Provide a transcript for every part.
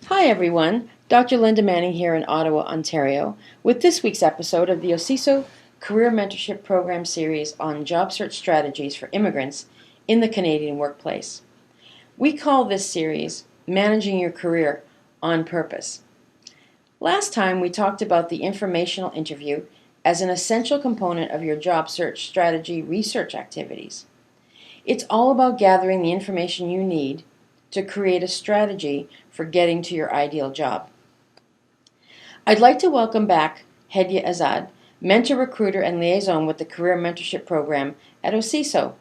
Hi everyone, Dr. Linda Manning here in Ottawa, Ontario, with this week's episode of the OCISO Career Mentorship Program series on job search strategies for immigrants in the Canadian workplace. We call this series Managing Your Career on Purpose. Last time we talked about the informational interview as an essential component of your job search strategy research activities. It's all about gathering the information you need to create a strategy for getting to your ideal job. I'd like to welcome back Hedieh Azad, Mentor Recruiter and Liaison with the Career Mentorship Program at OCISO.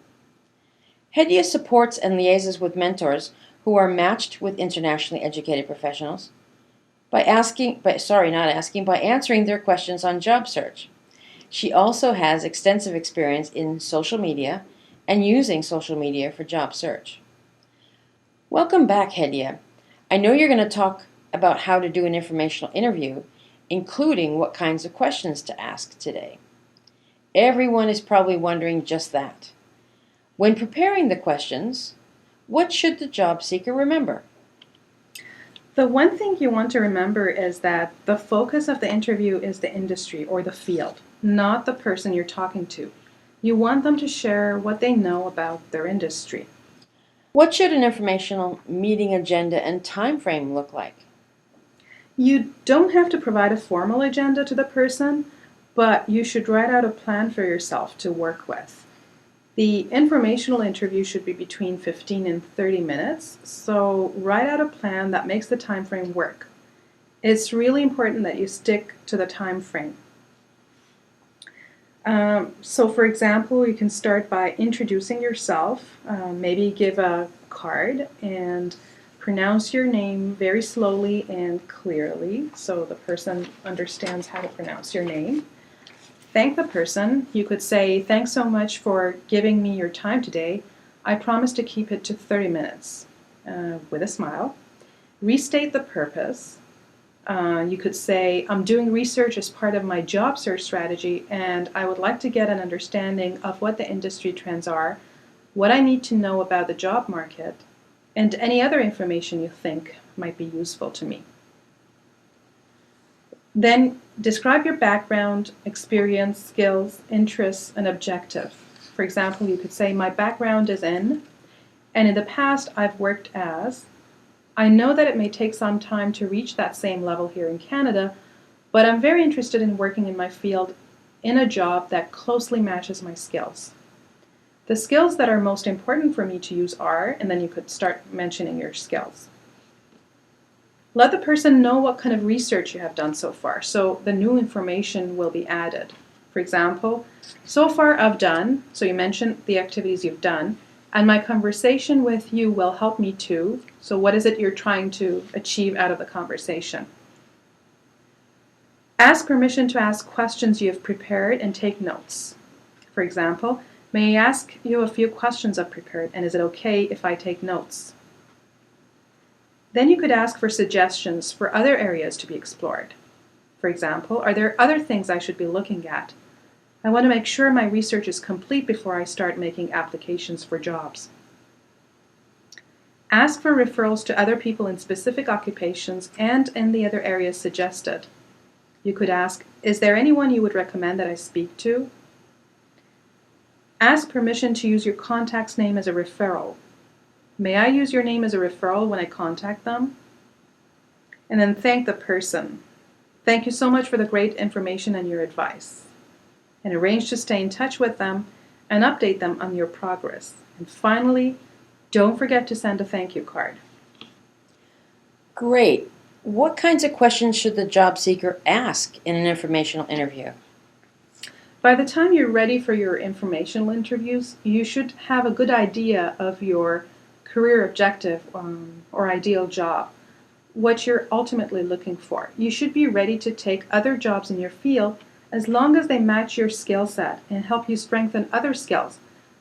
Hedieh supports and liaises with mentors who are matched with internationally educated professionals by answering their questions on job search. She also has extensive experience in social media and using social media for job search. Welcome back, Hedieh. I know you're going to talk about how to do an informational interview, including what kinds of questions to ask today. Everyone is probably wondering just that. When preparing the questions, what should the job seeker remember? The one thing you want to remember is that the focus of the interview is the industry or the field, not the person you're talking to. You want them to share what they know about their industry. What should an informational meeting agenda and time frame look like? You don't have to provide a formal agenda to the person, but you should write out a plan for yourself to work with. The informational interview should be between 15 and 30 minutes, so write out a plan that makes the time frame work. It's really important that you stick to the time frame. So for example, you can start by introducing yourself, maybe give a card and pronounce your name very slowly and clearly so the person understands how to pronounce your name. Thank the person. You could say, "Thanks so much for giving me your time today. I promise to keep it to 30 minutes," with a smile. Restate the purpose. You could say, "I'm doing research as part of my job search strategy, and I would like to get an understanding of what the industry trends are, what I need to know about the job market, and any other information you think might be useful to me." Then describe your background, experience, skills, interests, and objective. For example, you could say, "My background is in, and in the past I've worked as. I know that it may take some time to reach that same level here in Canada, but I'm very interested in working in my field in a job that closely matches my skills. The skills that are most important for me to use are," and then you could start mentioning your skills. Let the person know what kind of research you have done so far, so the new information will be added. For example, "So far I've done," so you mention the activities you've done, "and my conversation with you will help me too," so what is it you're trying to achieve out of the conversation? Ask permission to ask questions you have prepared and take notes. For example, "May I ask you a few questions I've prepared, and is it okay if I take notes?" Then you could ask for suggestions for other areas to be explored. For example, "Are there other things I should be looking at? I want to make sure my research is complete before I start making applications for jobs." Ask for referrals to other people in specific occupations and in the other areas suggested. You could ask, "Is there anyone you would recommend that I speak to?" Ask permission to use your contact's name as a referral. "May I use your name as a referral when I contact them?" And then thank the person. "Thank you so much for the great information and your advice." And arrange to stay in touch with them and update them on your progress. And finally, don't forget to send a thank you card. Great. What kinds of questions should the job seeker ask in an informational interview? By the time you're ready for your informational interviews, you should have a good idea of your career objective or ideal job, what you're ultimately looking for. You should be ready to take other jobs in your field as long as they match your skill set and help you strengthen other skills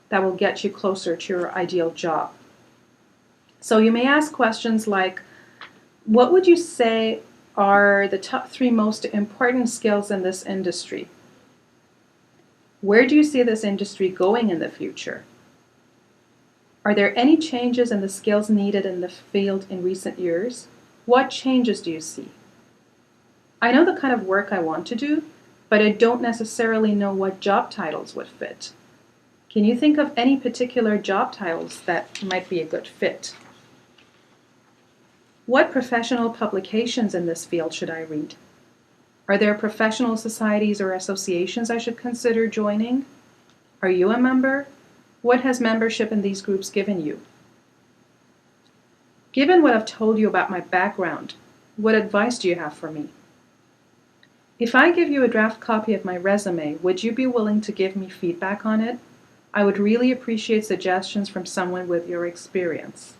that will get you closer to your ideal job. So you may ask questions like, "What would you say are the top 3 most important skills in this industry? Where do you see this industry going in the future? Are there any changes in the skills needed in the field in recent years? What changes do you see? I know the kind of work I want to do, but I don't necessarily know what job titles would fit. Can you think of any particular job titles that might be a good fit? What professional publications in this field should I read? Are there professional societies or associations I should consider joining? Are you a member? What has membership in these groups given you? Given what I've told you about my background, what advice do you have for me? If I give you a draft copy of my resume, would you be willing to give me feedback on it? I would really appreciate suggestions from someone with your experience.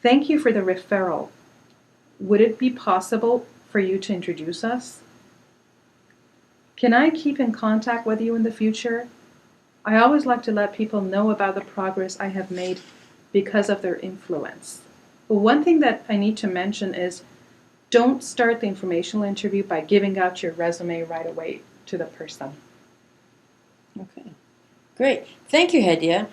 Thank you for the referral. Would it be possible for you to introduce us? Can I keep in contact with you in the future? I always like to let people know about the progress I have made because of their influence. But one thing that I need to mention is don't start the informational interview by giving out your resume right away to the person. Okay, great. Thank you, Hedieh.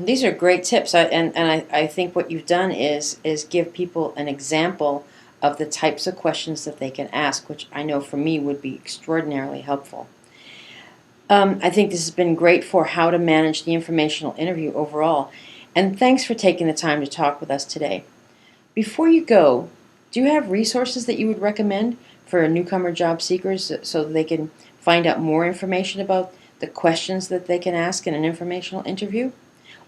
These are great tips, I think what you've done is give people an example of the types of questions that they can ask, which I know for me would be extraordinarily helpful. I think this has been great for how to manage the informational interview overall, and thanks for taking the time to talk with us today. Before you go, do you have resources that you would recommend for newcomer job seekers so that they can find out more information about the questions that they can ask in an informational interview?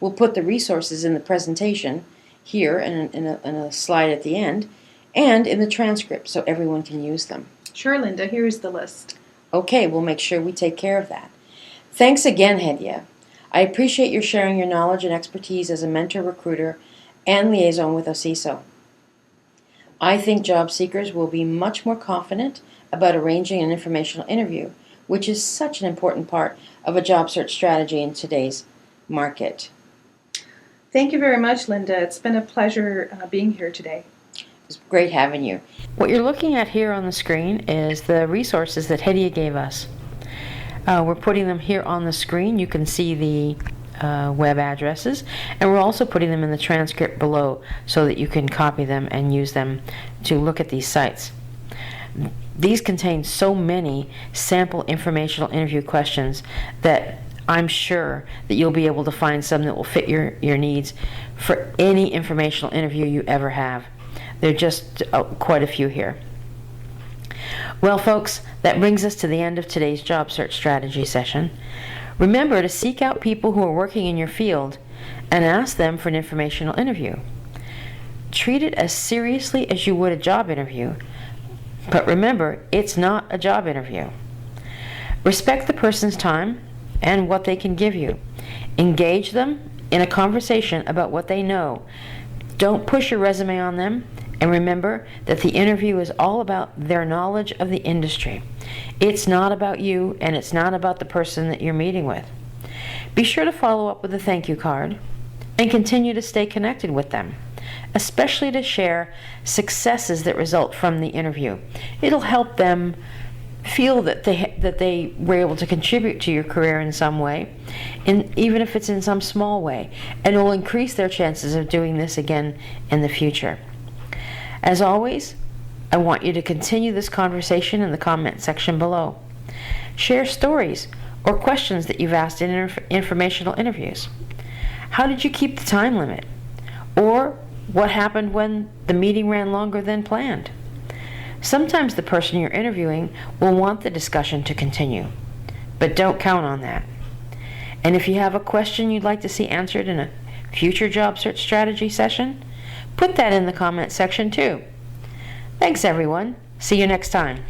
We'll put the resources in the presentation here in a slide at the end and in the transcript so everyone can use them. Sure, Linda, here's the list. Okay, we'll make sure we take care of that. Thanks again, Hedieh. I appreciate your sharing your knowledge and expertise as a mentor, recruiter, and liaison with OCISO. I think job seekers will be much more confident about arranging an informational interview, which is such an important part of a job search strategy in today's market. Thank you very much, Linda. It's been a pleasure being here today. It's great having you. What you're looking at here on the screen is the resources that Hedieh gave us. We're putting them here on the screen. You can see the web addresses, and we're also putting them in the transcript below so that you can copy them and use them to look at these sites. These contain so many sample informational interview questions that I'm sure that you'll be able to find some that will fit your needs for any informational interview you ever have. There are just quite a few here. Well, folks, that brings us to the end of today's job search strategy session. Remember to seek out people who are working in your field and ask them for an informational interview. Treat it as seriously as you would a job interview, but remember, it's not a job interview. Respect the person's time and what they can give you. Engage them in a conversation about what they know. Don't push your resume on them, and remember that the interview is all about their knowledge of the industry. It's not about you, and it's not about the person that you're meeting with. Be sure to follow up with a thank you card and continue to stay connected with them, especially to share successes that result from the interview. It'll help them feel that they were able to contribute to your career in some way, even if it's in some small way, and it will increase their chances of doing this again in the future. As always, I want you to continue this conversation in the comment section below. Share stories or questions that you've asked in informational interviews. How did you keep the time limit? Or what happened when the meeting ran longer than planned? Sometimes the person you're interviewing will want the discussion to continue, but don't count on that. And if you have a question you'd like to see answered in a future job search strategy session, put that in the comment section too. Thanks everyone. See you next time.